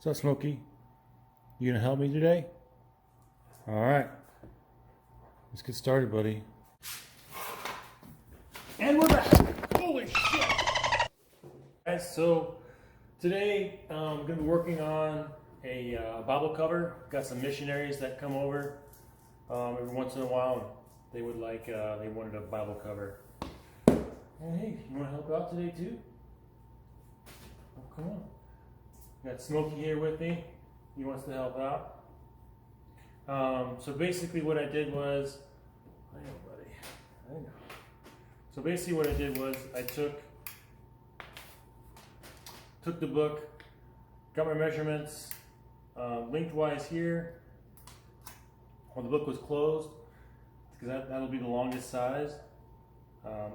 What's up, Smokey? You gonna help me today? All right. Let's get started, buddy. And we're back. Holy shit! Guys, so today I'm gonna be working on a Bible cover. Got some missionaries that come over every once in a while. They would like, they wanted a Bible cover. And hey, you wanna help out today too? Oh, come on. Got Smokey here with me. He wants to help out. So basically what I did was, hang on, buddy. Hang on. So basically what I did was I took the book, got my measurements lengthwise here. Well, the book was closed because that'll be the longest size.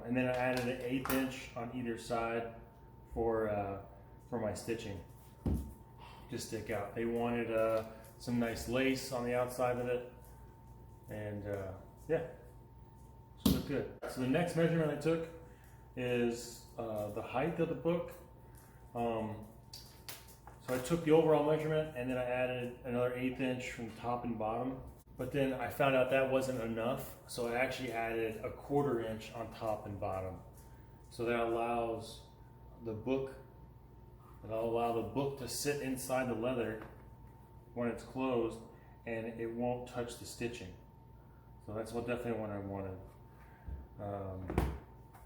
And then I added an 1/8 inch on either side for my stitching to stick out. They wanted some nice lace on the outside of it, and yeah, so it looked good. So the next measurement I took is the height of the book. So I took the overall measurement and then I added another 1/8 inch from top and bottom. But then I found out that wasn't enough, so I actually added a 1/4 inch on top and bottom. So that allows the book. It'll allow the book to sit inside the leather when it's closed, and it won't touch the stitching. So that's definitely what I wanted.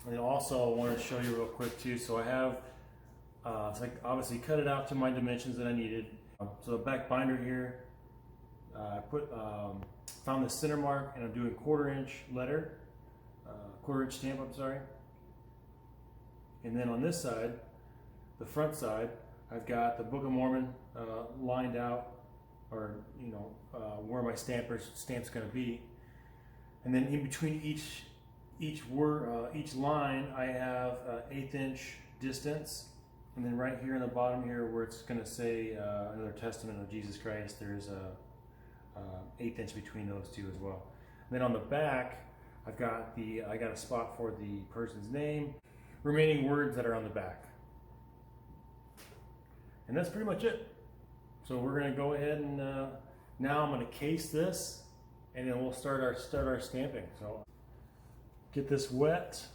And also I wanted to show you real quick too. So I have, so I obviously cut it out to my dimensions that I needed. So the back binder here, I found the center mark, and I'm doing 1/4 inch letter, 1/4 inch stamp, I'm sorry. And then on this side, the front side, I've got the Book of Mormon lined out, or where my stamp's going to be, and then in between each line, I have 1/8 inch distance, and then right here in the bottom here, where it's going to say another testament of Jesus Christ, there's a 1/8 inch between those two as well. And then on the back, I got a spot for the person's name, remaining words that are on the back. And that's pretty much it. So we're gonna go ahead and now I'm gonna case this, and then we'll start our stamping. So get this wet.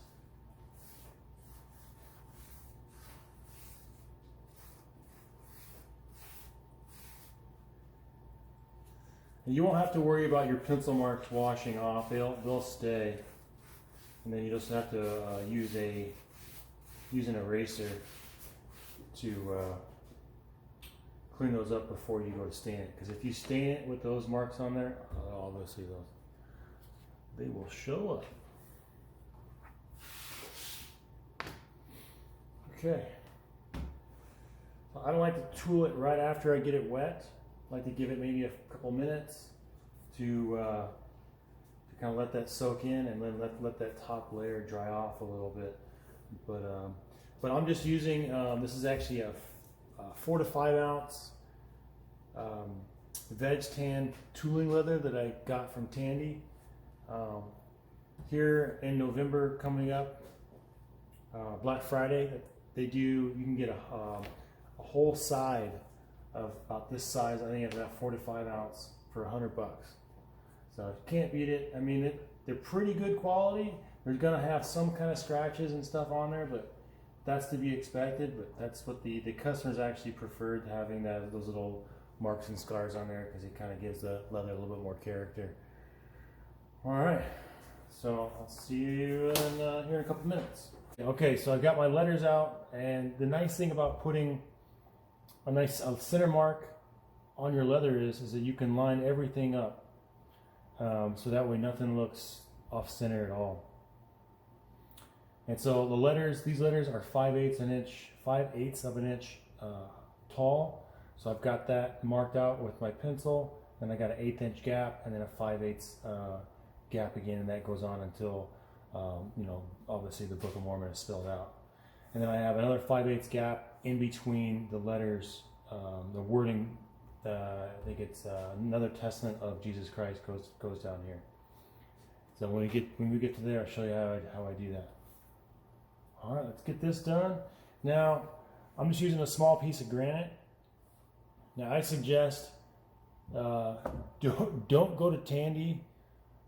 And you won't have to worry about your pencil marks washing off. They'll stay. And then you just have to use an eraser to clean those up before you go to stain it, because if you stain it with those marks on there, obviously they will show up. Okay. So I don't like to tool it right after I get it wet. I like to give it maybe a couple minutes to kind of let that soak in, and then let that top layer dry off a little bit. But I'm just using this is actually a 4 to 5 ounce Veg Tan tooling leather that I got from Tandy. Here in November coming up, Black Friday, you can get a whole side of about this size. I think it's about 4 to 5 ounce for $100. So you can't beat it. I mean, they're pretty good quality. They're gonna have some kind of scratches and stuff on there, but that's to be expected. But that's what the customers actually preferred, having those little marks and scars on there, because it kind of gives the leather a little bit more character. All right, so I'll see you here in a couple minutes. Okay, so I've got my letters out, and the nice thing about putting a center mark on your leather is that you can line everything up, so that way nothing looks off center at all. And so these letters are 5/8 of an inch tall. So I've got that marked out with my pencil, and I got an 1/8 inch gap, and then a 5/8 gap again, and that goes on until obviously the Book of Mormon is spelled out. And then I have another 5/8 gap in between the letters. The wording, I think it's another testament of Jesus Christ goes down here. So when we get to there, I'll show you how I do that. All right, let's get this done. Now, I'm just using a small piece of granite, Now I suggest don't go to Tandy,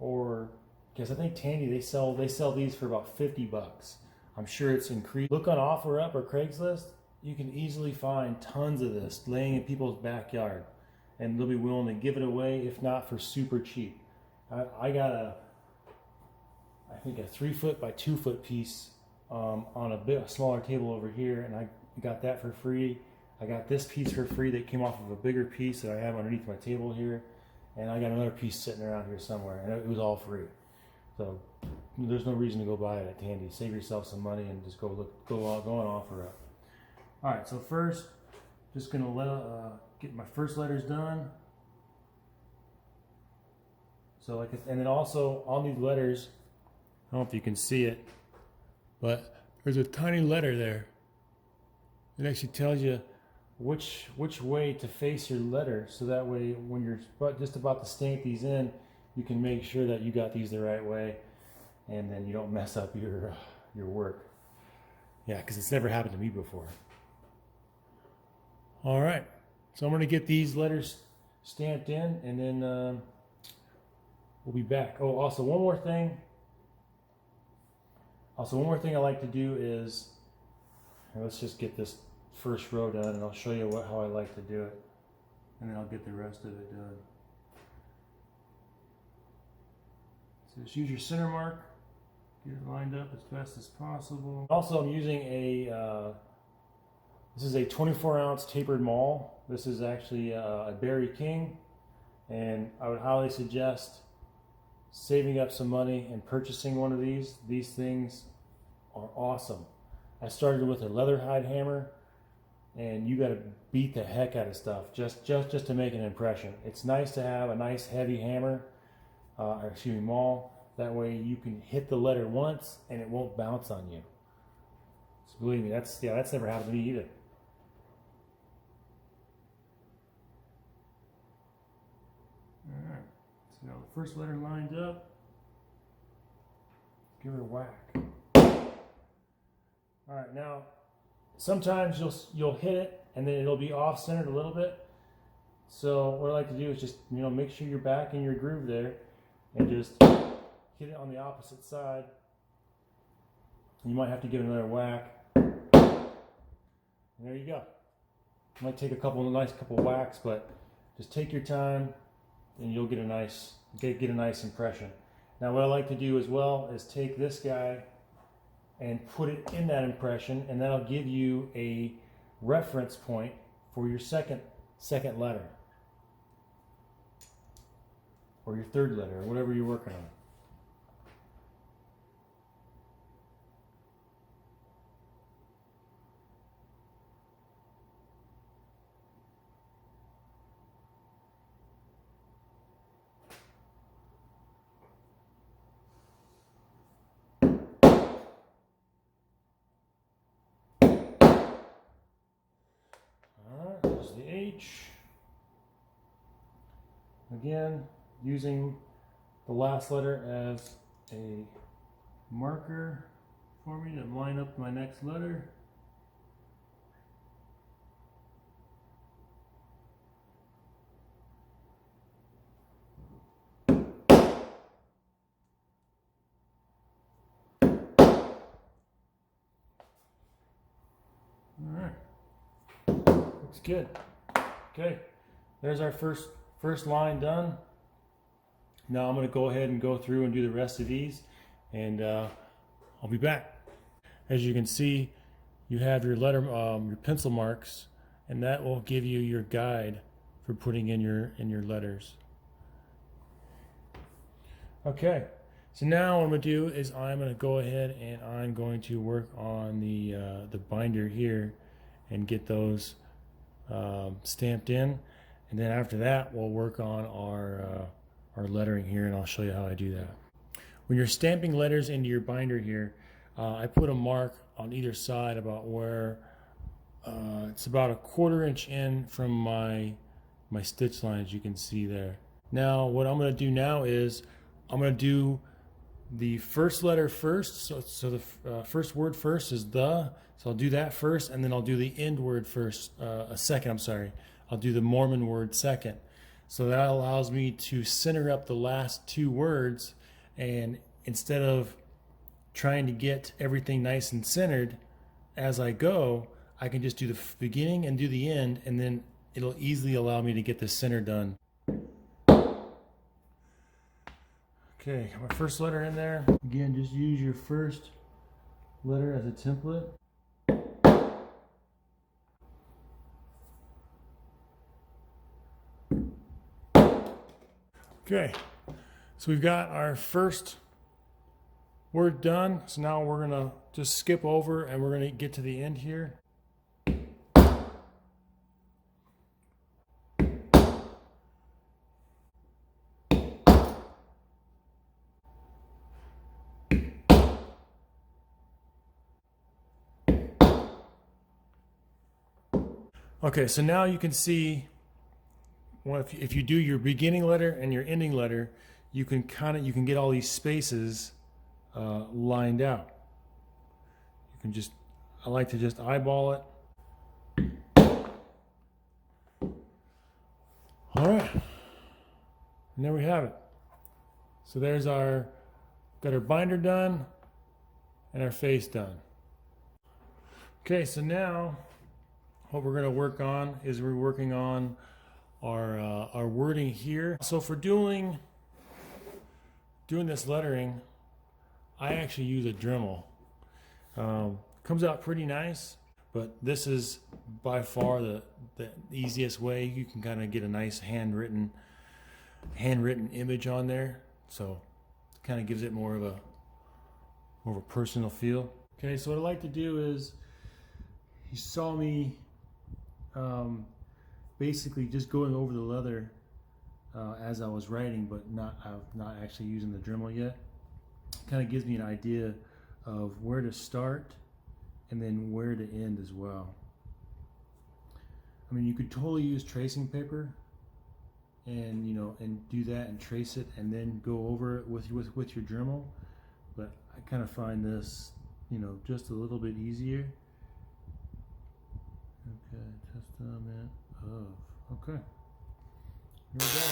or because I think Tandy they sell these for about $50. I'm sure it's increased. Look on OfferUp or Craigslist. You can easily find tons of this laying in people's backyard, and they'll be willing to give it away, if not for super cheap. I got I think a 3-foot by 2-foot piece on a smaller table over here, and I got that for free. I got this piece for free that came off of a bigger piece that I have underneath my table here, and I got another piece sitting around here somewhere, and it was all free. So there's no reason to go buy it at Tandy. Save yourself some money and just go on OfferUp. All right, so first, just gonna get my first letters done. So and then also on these letters, I don't know if you can see it, but there's a tiny letter there. It actually tells you which way to face your letter, so that way when you're just about to stamp these in, you can make sure that you got these the right way, and then you don't mess up your work. Yeah, because it's never happened to me before. All right, so I'm going to get these letters stamped in, and then we'll be back. Oh, also one more thing I like to do is, let's just get this first row done, and I'll show you how I like to do it, and then I'll get the rest of it done. So just use your center mark, get it lined up as fast as possible. Also, I'm using this is a 24-ounce tapered maul. This is actually a Berry King, and I would highly suggest saving up some money and purchasing one of these. These things are awesome. I started with a leatherhide hammer, and you got to beat the heck out of stuff just to make an impression. It's nice to have a nice heavy hammer, maul. That way you can hit the letter once and it won't bounce on you. So believe me, that's never happened to me either. All right, so now the first letter lined up. Give her a whack. All right, now sometimes you'll hit it and then it'll be off centered a little bit. So what I like to do is just make sure you're back in your groove there, and just hit it on the opposite side. You might have to give it another whack. And there you go. It might take a nice couple whacks, but just take your time, and you'll get a nice impression. Now, what I like to do as well is take this guy and put it in that impression, and that'll give you a reference point for your second letter, or your third letter, or whatever you're working on. The H. Again, using the last letter as a marker for me to line up my next letter. All right. Looks good. Okay, there's our first line done. Now I'm going to go ahead and go through and do the rest of these, and I'll be back. As you can see, you have your your pencil marks, and that will give you your guide for putting in your letters. Okay, so now what I'm going to do is I'm going to go ahead and I'm going to work on the binder here and get those stamped in, and then after that we'll work on our lettering here, and I'll show you how I do that. When you're stamping letters into your binder here, I put a mark on either side about where it's about a 1/4 inch in from my stitch line, as you can see there. Now what I'm going to do now is I'm going to do the first letter first, so the first word first is the, so I'll do that first, and then I'll do the end word first, second, I'm sorry. I'll do the Mormon word second. So that allows me to center up the last two words, and instead of trying to get everything nice and centered as I go, I can just do the beginning and do the end, and then it'll easily allow me to get the center done. Okay, my first letter in there. Again, just use your first letter as a template. Okay, so we've got our first word done. So now we're gonna just skip over and we're gonna get to the end here. Okay, so now you can see, well, if you do your beginning letter and your ending letter, you can get all these spaces lined out. You can just, I like to just eyeball it. All right, and there we have it. So there's got our binder done and our face done. Okay, so now what we're going to work on is we're working on our wording here. So for doing this lettering, I actually use a Dremel. Comes out pretty nice, but this is by far the easiest way. You can kind of get a nice handwritten image on there, so it kind of gives it more of a personal feel. Okay, so what I like to do is, you saw me basically just going over the leather as I was writing, but not actually using the Dremel yet. Kind of gives me an idea of where to start and then where to end as well. I mean, you could totally use tracing paper and and do that and trace it and then go over it with your Dremel, but I kind of find this just a little bit easier. Okay, testament of. Okay, here we go.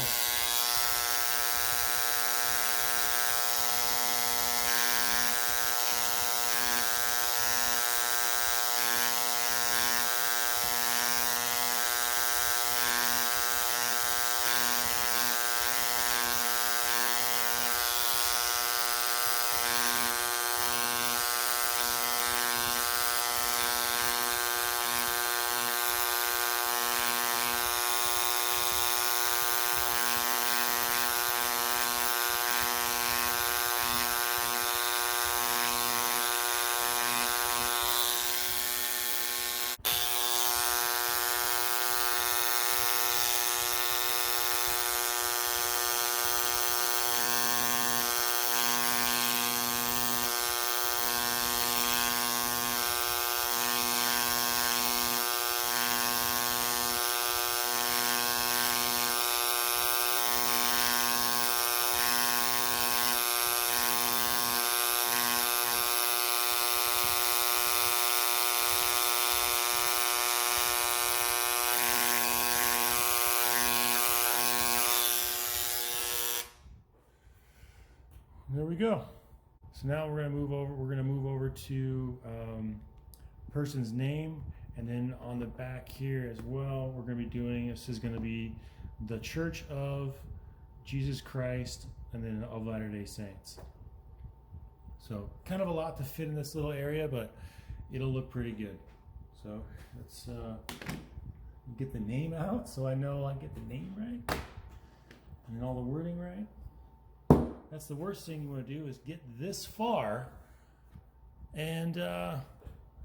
There we go. So now we're going to move over. We're going to move over to person's name, and then on the back here as well, we're going to be doing. This is going to be the Church of Jesus Christ, and then of Latter-day Saints. So kind of a lot to fit in this little area, but it'll look pretty good. So let's get the name out so I know I get the name right and all the wording right. That's the worst thing you want to do, is get this far and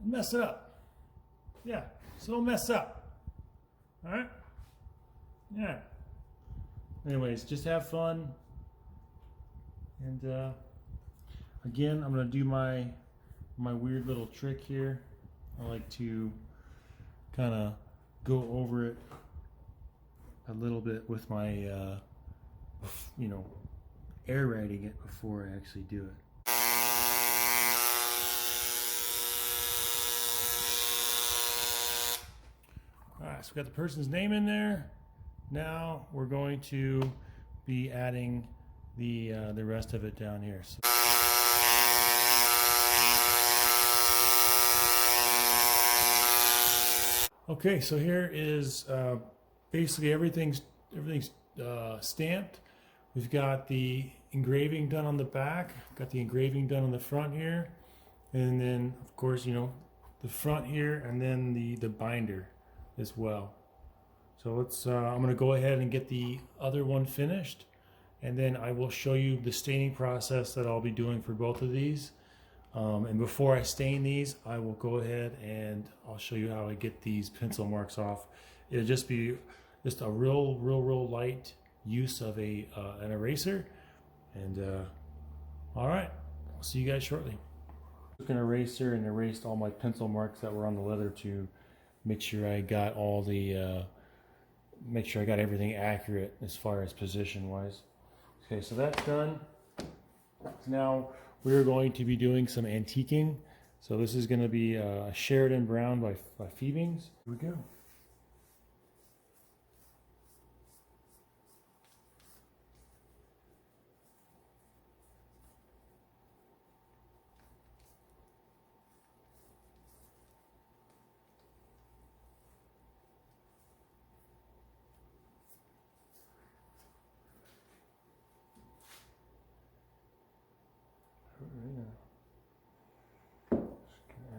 mess it up. Yeah, so don't mess up. All right? Yeah. Anyways, just have fun. And again, I'm going to do my weird little trick here. I like to kind of go over it a little bit with my, air writing it before I actually do it. All so we got the person's name in there. Now we're going to be adding the rest of it down here. So okay, so here is basically everything's stamped. We've got the engraving done on the back, got the engraving done on the front here, and then of course, you know, the front here, and then the binder as well. So let's I'm going to go ahead and get the other one finished, and then I will show you the staining process that I'll be doing for both of these. And before I stain these, I will go ahead and I'll show you how I get these pencil marks off. It'll just be just a real light use of an eraser. And all right, I'll see you guys shortly. I took an eraser and erased all my pencil marks that were on the leather to make sure I got all the make sure I got everything accurate as far as position wise. Okay, so that's done. Now we're going to be doing some antiquing. So this is going to be a Sheridan brown by Fiebing. Here we go.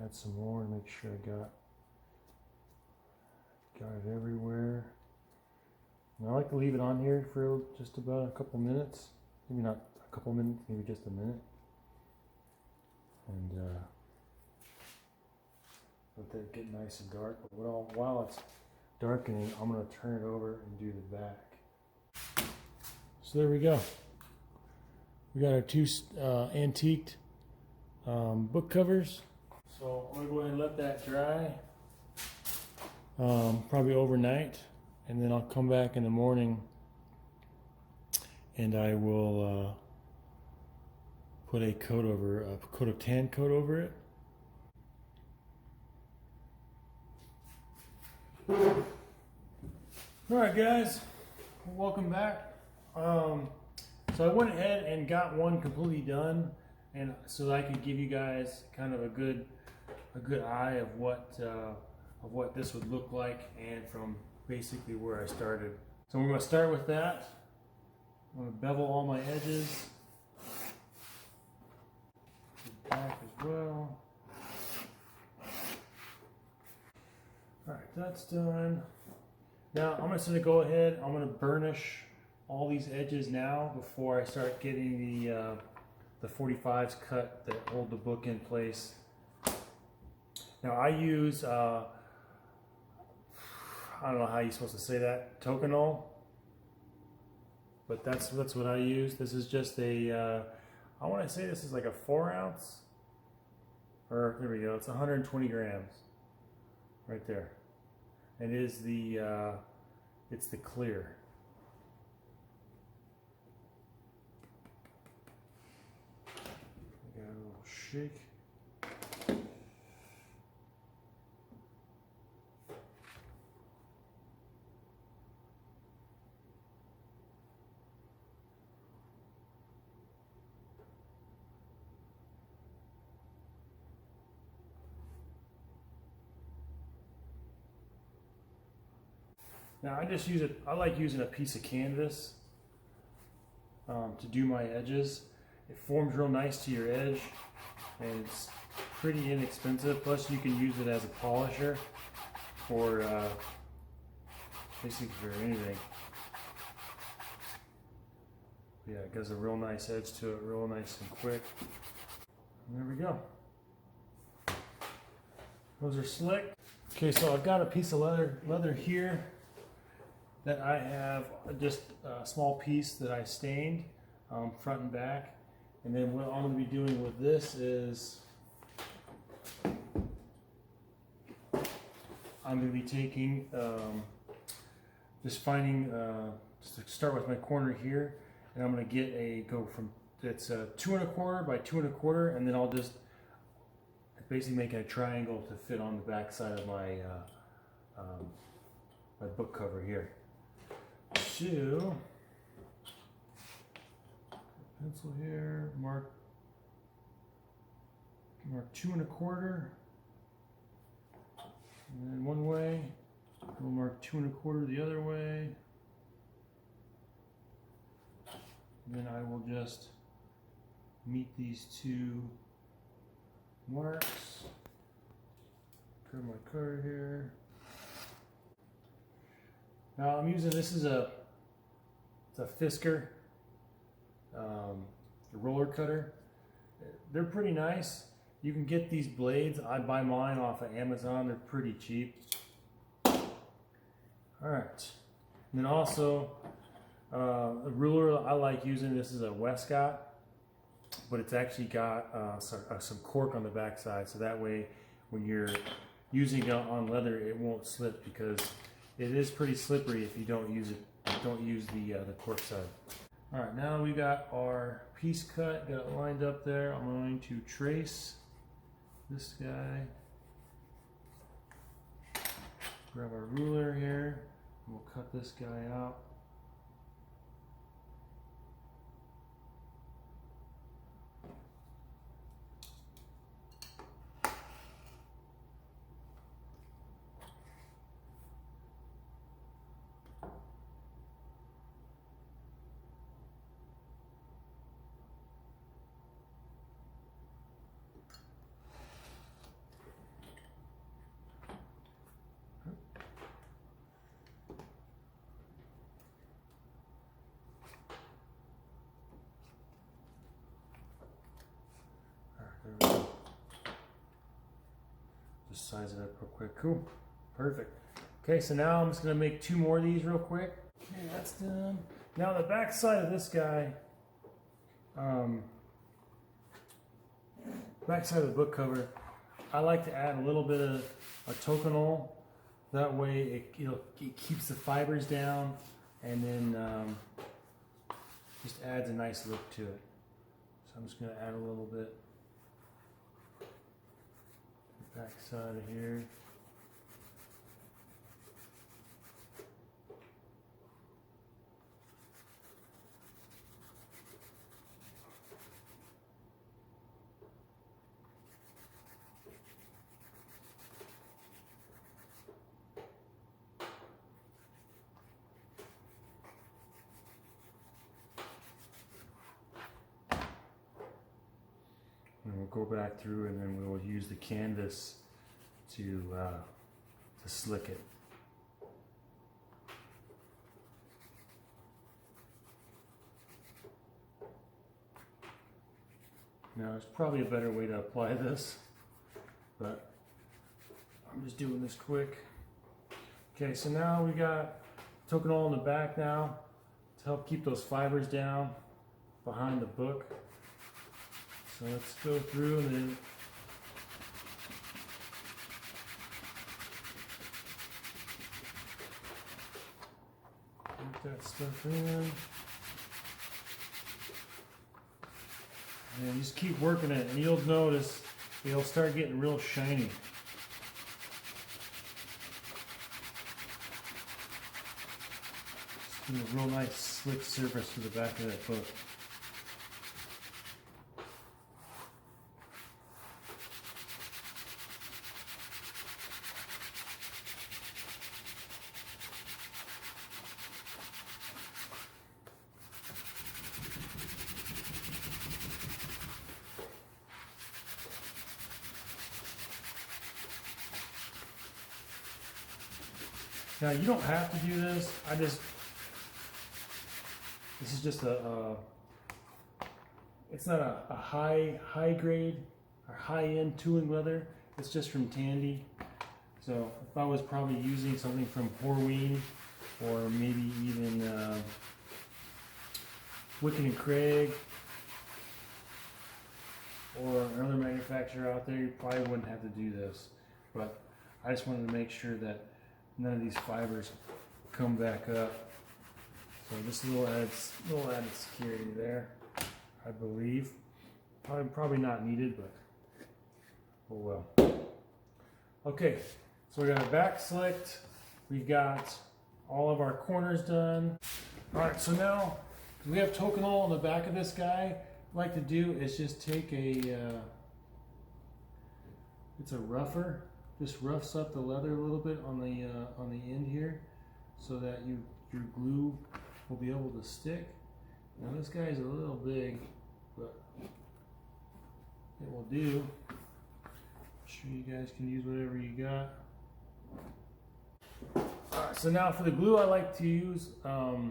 Add some more and make sure I got it everywhere. And I like to leave it on here for just about a couple minutes. Maybe not a couple minutes, maybe just a minute. And let that get nice and dark. But while it's darkening, I'm going to turn it over and do the back. So there we go. We got our two antiqued book covers. So I'm going to go ahead and let that dry, probably overnight, and then I'll come back in the morning and I will put a coat of tan coat over it. Alright guys, welcome back. So I went ahead and got one completely done, and so that I could give you guys kind of a good eye of what this would look like, and from basically where I started. So we're going to start with that. I'm going to bevel all my edges, back as well. Alright, that's done. Now I'm just going to go ahead, I'm going to burnish all these edges now before I start getting the 45s cut that hold the book in place. Now I use, I don't know how you're supposed to say that, toconol, but that's what I use. This is just a, I want to say this is like a 4 ounce, or there we go, it's 120 grams, right there. It is it's the clear. Got a little shake. Now I just use it, I like using a piece of canvas to do my edges. It forms real nice to your edge, and it's pretty inexpensive. Plus you can use it as a polisher for basically for anything. Yeah, it gives a real nice edge to it, real nice and quick. And there we go. Those are slick. Okay, so I've got a piece of leather here that I have just a small piece that I stained front and back. And then what I'm going to be doing with this is I'm going to be taking, just finding, just to start with my corner here, and I'm going to go from, it's 2 1/4 by 2 1/4, and then I'll just basically make a triangle to fit on the back side of my my book cover here. So, pencil here, mark 2 1/4, and then one way. We'll mark 2 1/4 the other way. And then I will just meet these two marks. Curve my card here. Now I'm using, it's a Fisker roller cutter. They're pretty nice. You can get these blades. I buy mine off of Amazon. They're pretty cheap. All right. And then also a ruler I like using. This is a Westcott, but it's actually got some cork on the back side, so that way when you're using it on leather, it won't slip, because it is pretty slippery if you don't use it. Don't use the cork side. All right, now we got our piece cut, got it lined up there. I'm going to trace this guy. Grab our ruler here. We'll cut this guy out. There we go. Just size it up real quick. Cool. Perfect. Okay, so now I'm just going to make 2 more of these real quick. Okay, that's done. Now the back side of this guy, back side of the book cover, I like to add a little bit of a tokenol. That way it keeps the fibers down, and then just adds a nice look to it. So I'm just going to add a little bit. Back side of here. And we'll go back through, and then we'll use the canvas to slick it. Now there's probably a better way to apply this, but I'm just doing this quick. Okay, so now we got tokenol in the back now to help keep those fibers down behind the book. So let's go through and then put that stuff in. And just keep working it, and you'll notice it'll start getting real shiny. Just give it a real nice slick surface to the back of that book. Now you don't have to do this. This is just it's not a high grade or high end tooling leather. It's just from Tandy. So if I was probably using something from Horween, or maybe even Wicken and Craig, or another manufacturer out there, you probably wouldn't have to do this. But I just wanted to make sure that none of these fibers come back up. So just a little added security there, I believe. Probably not needed, but oh well. Okay, so we got our back slicked. We've got all of our corners done. All right, so now we have token hole on the back of this guy. What I like to do is just take it's a rougher, just roughs up the leather a little bit on the end here, so that your glue will be able to stick. Now this guy's a little big, but it will do. I'm sure you guys can use whatever you got. Alright, so now for the glue I like to use, the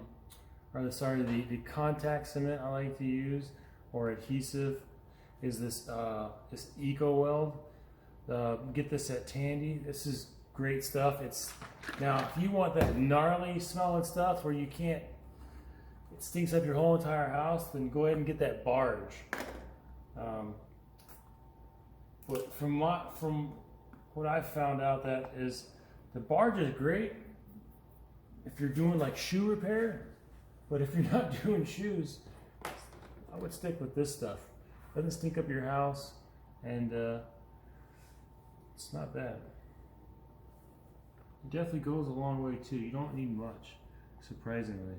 contact cement I like to use, or adhesive, is this Eco Weld. Get this at Tandy. This is great stuff. Now if you want that gnarly smelling stuff where you can't, it stinks up your whole entire house, then go ahead and get that barge. But from what I've found out, that is, the barge is great if you're doing like shoe repair, but if you're not doing shoes, I would stick with this stuff. It doesn't stink up your house, and it's not bad. It definitely goes a long way too. You don't need much, surprisingly.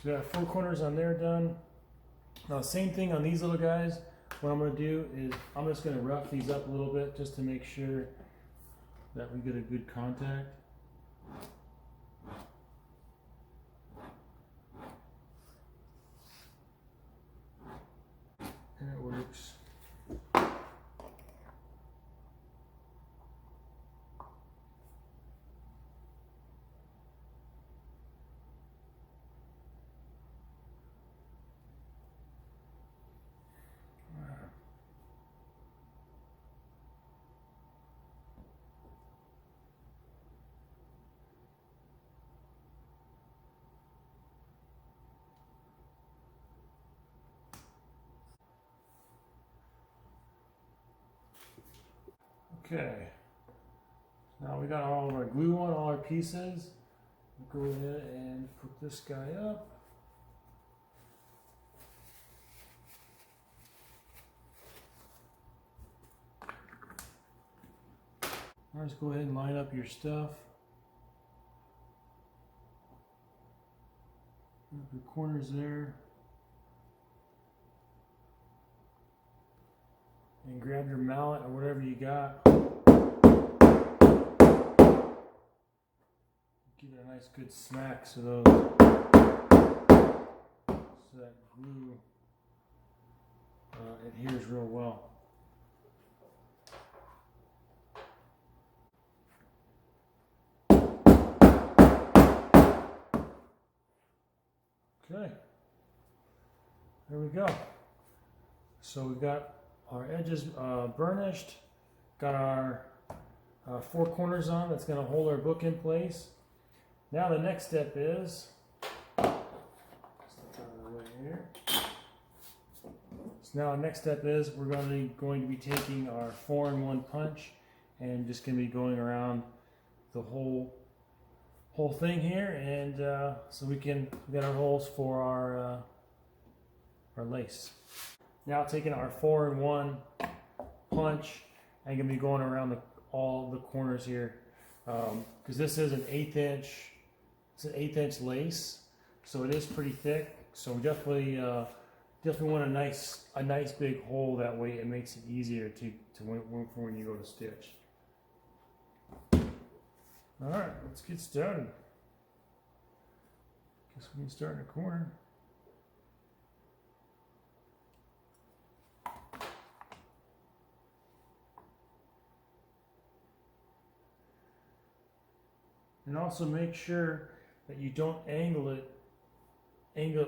So we got 4 corners on there done. Now same thing on these little guys. What I'm going to do is I'm just going to rough these up a little bit just to make sure that we get a good contact. And it works. Okay, now we got all of our glue on, all our pieces. We'll go ahead and put this guy up. Now just go ahead and line up your stuff. The corners there. And grab your mallet or whatever you got. Give it a nice good smack so that glue adheres real well. Okay, there we go. So we've got our edges burnished, got our 4 corners on. That's going to hold our book in place. Now the next step is, so now the next step is we're going to be taking our 4-in-1 punch and just going to be going around the whole thing here, and so we got our holes for our lace. Now taking our 4-in-1 punch and going to be going around all the corners here, because this is an 1/8 inch. It's an 1/8 inch lace, so it is pretty thick. So we definitely want a nice big hole. That way it makes it easier to when you go to stitch. All right, let's get started. Guess we can start in the corner. And also make sure that you don't angle it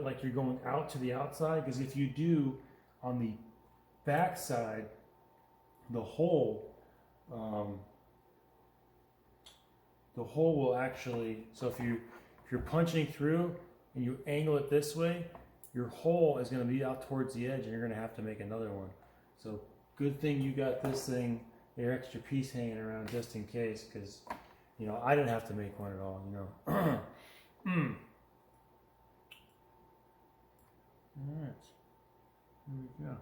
like you're going out to the outside, because if you do, on the back side, the hole will actually, so if you're punching through and you angle it this way, your hole is going to be out towards the edge and you're going to have to make another one. So good thing you got this thing, your extra piece hanging around just in case, because you know I didn't have to make one at all, you know. All right, here we go.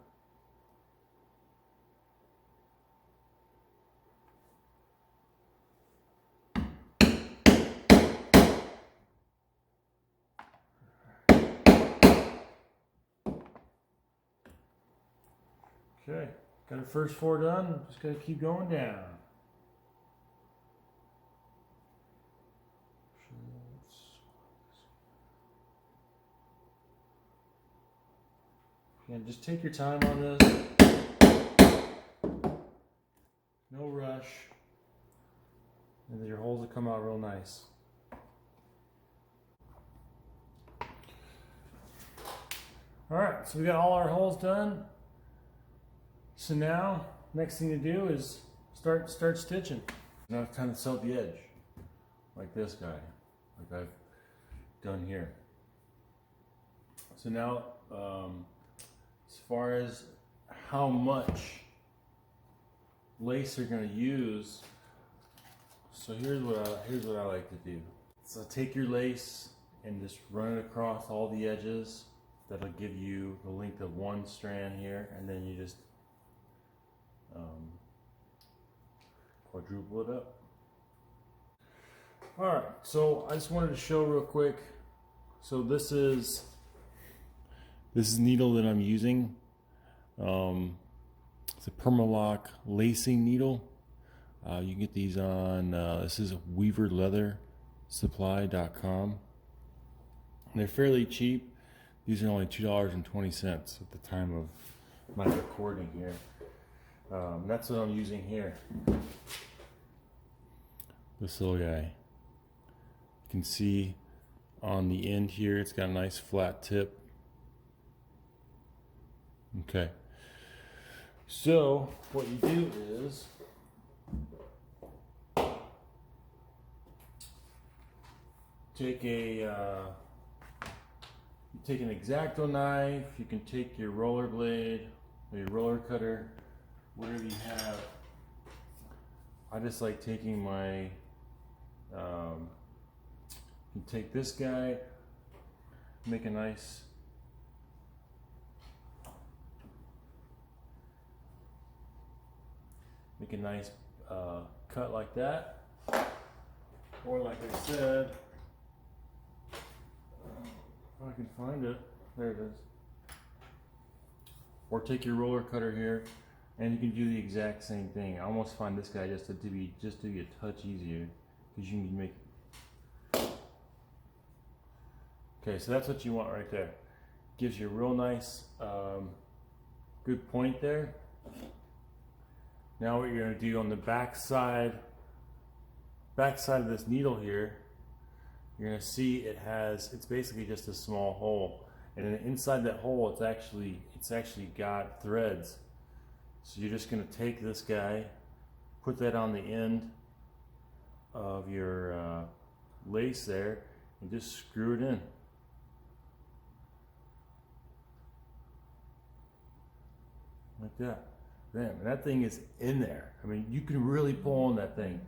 Okay, got our first 4 done. Just gotta keep going down. And just take your time on this. No rush. And your holes will come out real nice. Alright, so we got all our holes done. So now, next thing to do is start stitching. Now it's time to sew the edge, like this guy, like I've done here. So now, as far as how much lace you're going to use, so here's what I like to do. So take your lace and just run it across all the edges. That'll give you the length of one strand here, and then you just quadruple it up. All right, so I just wanted to show real quick. So this is needle that I'm using. It's a Permalock lacing needle. You can get these on this is weaverleathersupply.com. They're fairly cheap. These are only $2.20 at the time of my recording here. That's what I'm using here. This little guy. You can see on the end here, it's got a nice flat tip. Okay. So what you do is take an X-Acto knife. You can take your roller blade or your roller cutter, whatever you have. I just like taking my you take this guy, make a nice cut like that, or like I said, if I can find it, there it is. Or take your roller cutter here, and you can do the exact same thing. I almost find this guy just to be a touch easier, because you can make. Okay, so that's what you want right there. Gives you a real nice, good point there. Now what you're going to do on the back side of this needle here, you're going to see it's basically just a small hole, and then inside that hole it's actually got threads. So you're just going to take this guy, put that on the end of your lace there, and just screw it in. Like that. Man, that thing is in there. I mean, you can really pull on that thing,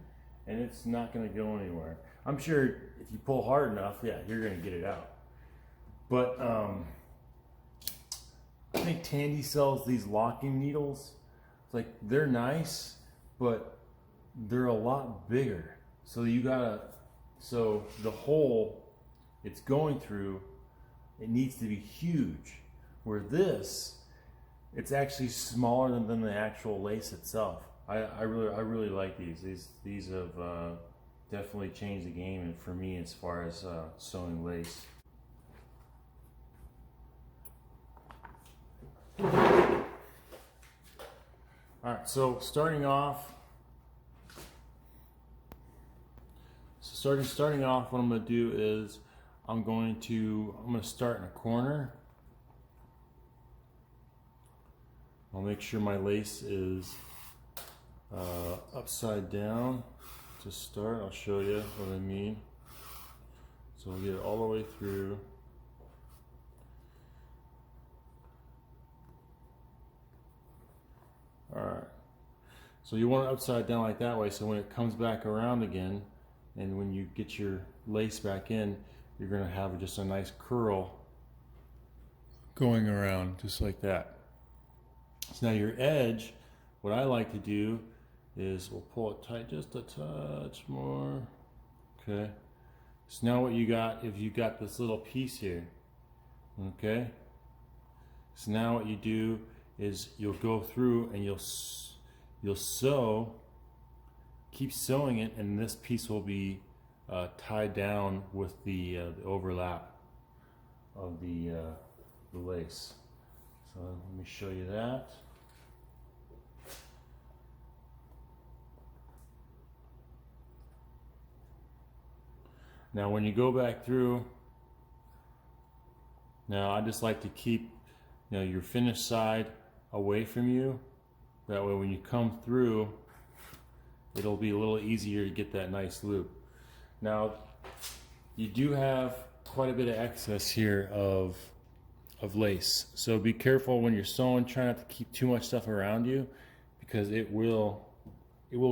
and it's not going to go anywhere. I'm sure if you pull hard enough, yeah, you're going to get it out. But I think Tandy sells these locking needles. It's like, they're nice, but they're a lot bigger. So so the hole it's going through, it needs to be huge. Where this, it's actually smaller than the actual lace itself. I really like these. These have definitely changed the game, and for me as far as sewing lace. All right, so starting off starting off, what I'm going to do is I'm going to start in a corner. I'll make sure my lace is upside down to start. I'll show you what I mean. So we'll get it all the way through. Alright. So you want it upside down like that way, so when it comes back around again, and when you get your lace back in, you're going to have just a nice curl going around, just like that. So now your edge, what I like to do is we'll pull it tight just a touch more. Okay. So now what you got, if you got this little piece here, okay. So now what you do is you'll go through and you'll sew, keep sewing it, and this piece will be tied down with the overlap of the lace. So let me show you that. Now when you go back through, now I just like to keep your finished side away from you. That way when you come through, it'll be a little easier to get that nice loop. Now you do have quite a bit of excess here of lace, so be careful when you're sewing. Try not to keep too much stuff around you, because it will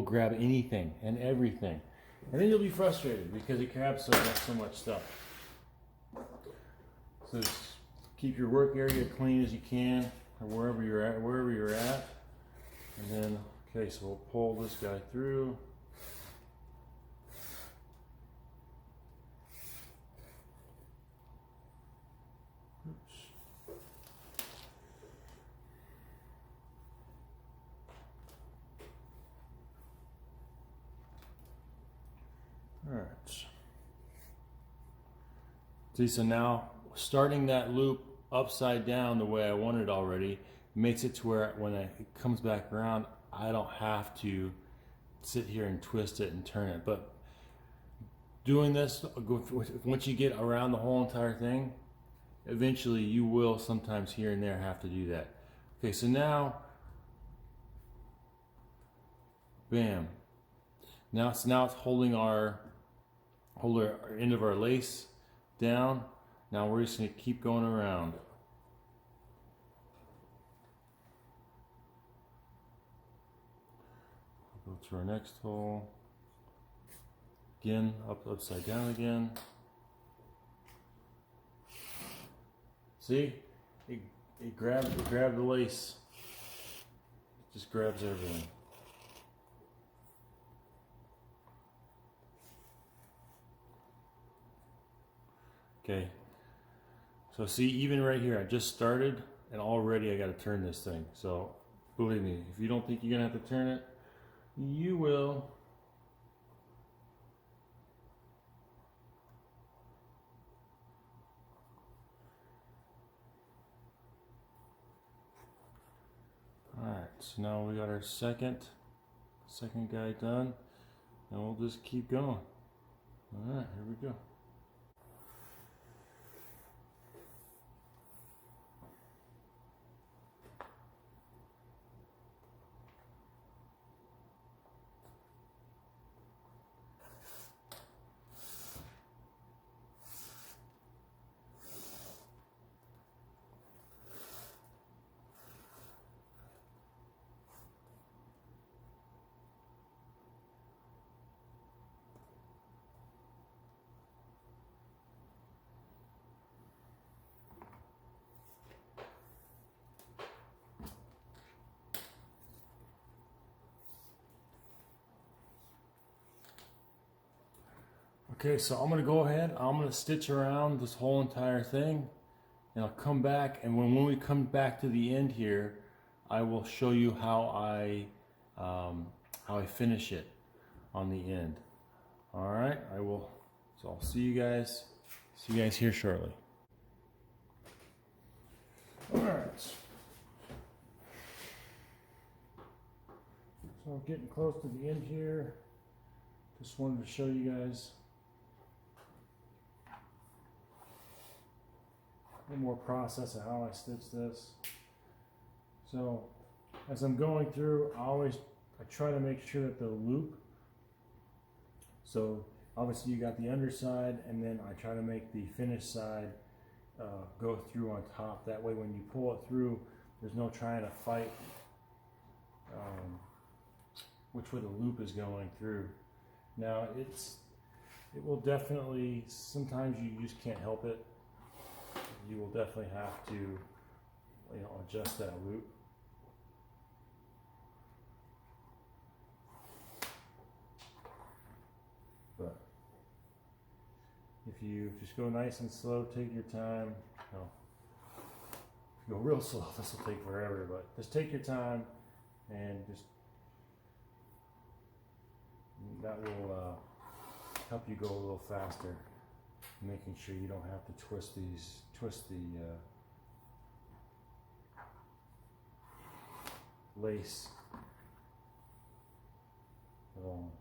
grab anything and everything, and then you'll be frustrated because it grabs so much stuff. So just keep your work area clean as you can, or wherever you're at. And then, okay, so we'll pull this guy through. Oops. All right. See, so now starting that loop upside down the way I wanted already makes it to where when it comes back around, I don't have to sit here and twist it and turn it. But doing this, once you get around the whole entire thing, eventually you will sometimes here and there have to do that. Okay, so now, bam. Now it's holding our end of our lace down. Now we're just going to keep going around. Go to our next hole. Again, upside down again. See? It grabbed the lace. It just grabs everything. Okay. So see, even right here, I just started and already I got to turn this thing. So believe me, if you don't think you're going to have to turn it, you will. Alright, so now we got our second guy done, and we'll just keep going. Alright, here we go. Okay, so I'm gonna go ahead, I'm gonna stitch around this whole entire thing, and I'll come back, and when we come back to the end here, I will show you how I finish it on the end. All right, I will. So I'll see you guys here shortly. All right. So I'm getting close to the end here. Just wanted to show you guys little more process of how I stitch this. So as I'm going through, I try to make sure that the loop, so obviously you got the underside, and then I try to make the finished side go through on top. That way when you pull it through, there's no trying to fight which way the loop is going through. Now it will definitely, sometimes you just can't help it. You will definitely have to, you know, adjust that loop. But if you just go nice and slow, take your time. No, if you go real slow, this will take forever. But just take your time, and just that will help you go a little faster, making sure you don't have to twist the lace at all.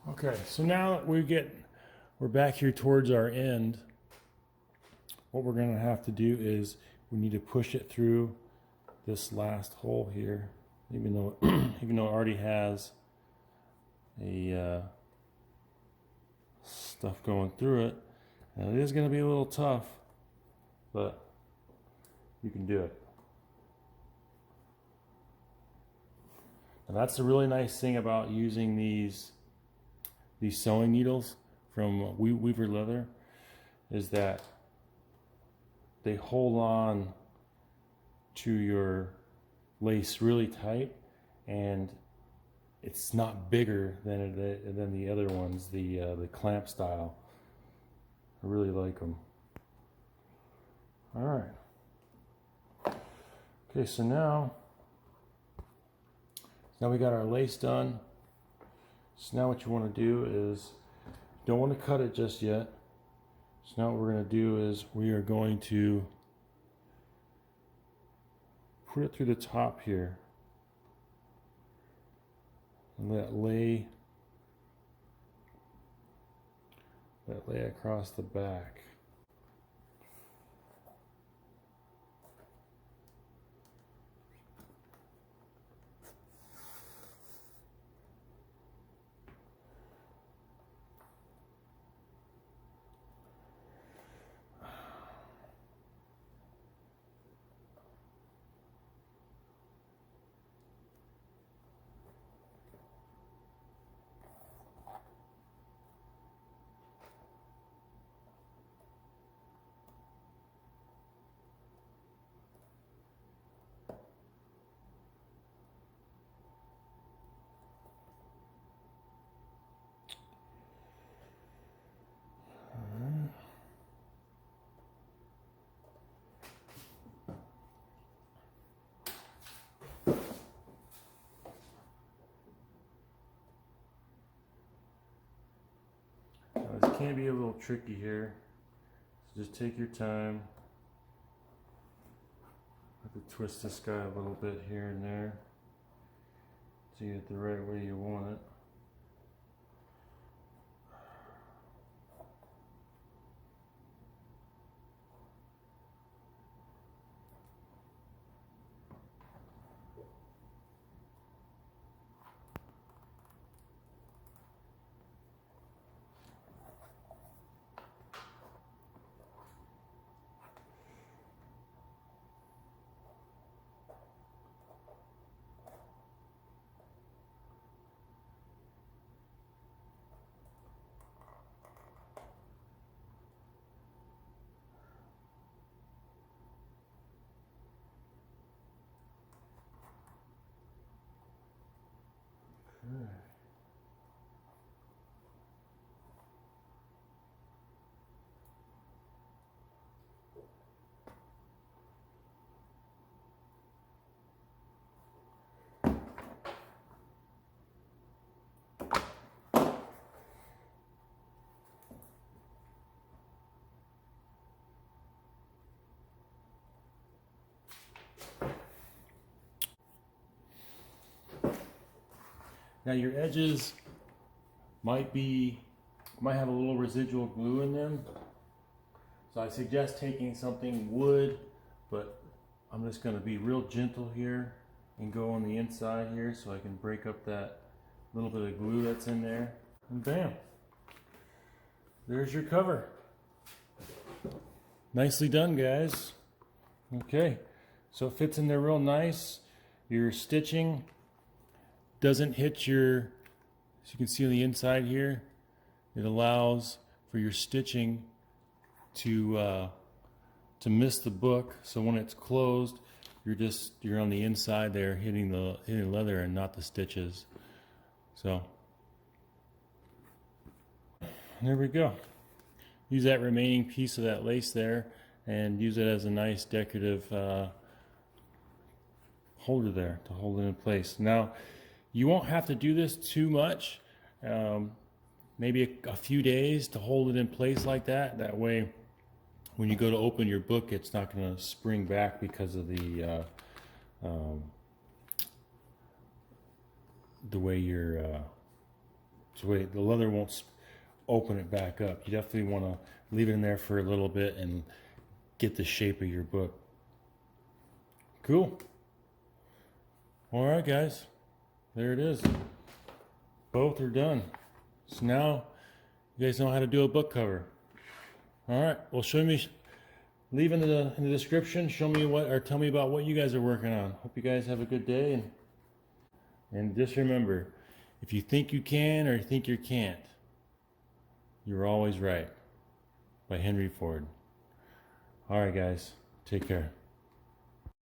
Okay, so now that we're back here towards our end, what we're going to have to do is we need to push it through this last hole here, even though it already has a stuff going through it. And it is going to be a little tough, but you can do it. And that's the really nice thing about using these sewing needles from Weaver Leather, is that they hold on to your lace really tight, and it's not bigger than the other ones, the clamp style. I really like them. All right. Okay, so now Now we got our lace done. So now what you want to do is, don't want to cut it just yet. So now what we're going to do is we are going to put it through the top here. And let lay across the back. This can be a little tricky here, so just take your time. I have to twist this guy a little bit here and there to get it the right way you want it. Now your edges might have a little residual glue in them. So I suggest taking something wood, but I'm just going to be real gentle here and go on the inside here so I can break up that little bit of glue that's in there. And bam, there's your cover. Nicely done, guys. Okay, so it fits in there real nice. Your stitching doesn't hit your, as you can see on the inside here, it allows for your stitching to miss the book. So when it's closed, you're on the inside there hitting the leather and not the stitches. So there we go. Use that remaining piece of that lace there and use it as a nice decorative holder there to hold it in place. Now, you won't have to do this too much, maybe a few days to hold it in place like that. That way, when you go to open your book, it's not going to spring back because of the way the leather won't open it back up. You definitely want to leave it in there for a little bit and get the shape of your book. Cool. All right, guys. There it is. Both are done. So now you guys know how to do a book cover. All right. Well, leave in the description. Show me tell me about what you guys are working on. Hope you guys have a good day. And just remember, if you think you can or you think you can't, you're always right. By Henry Ford. All right, guys. Take care.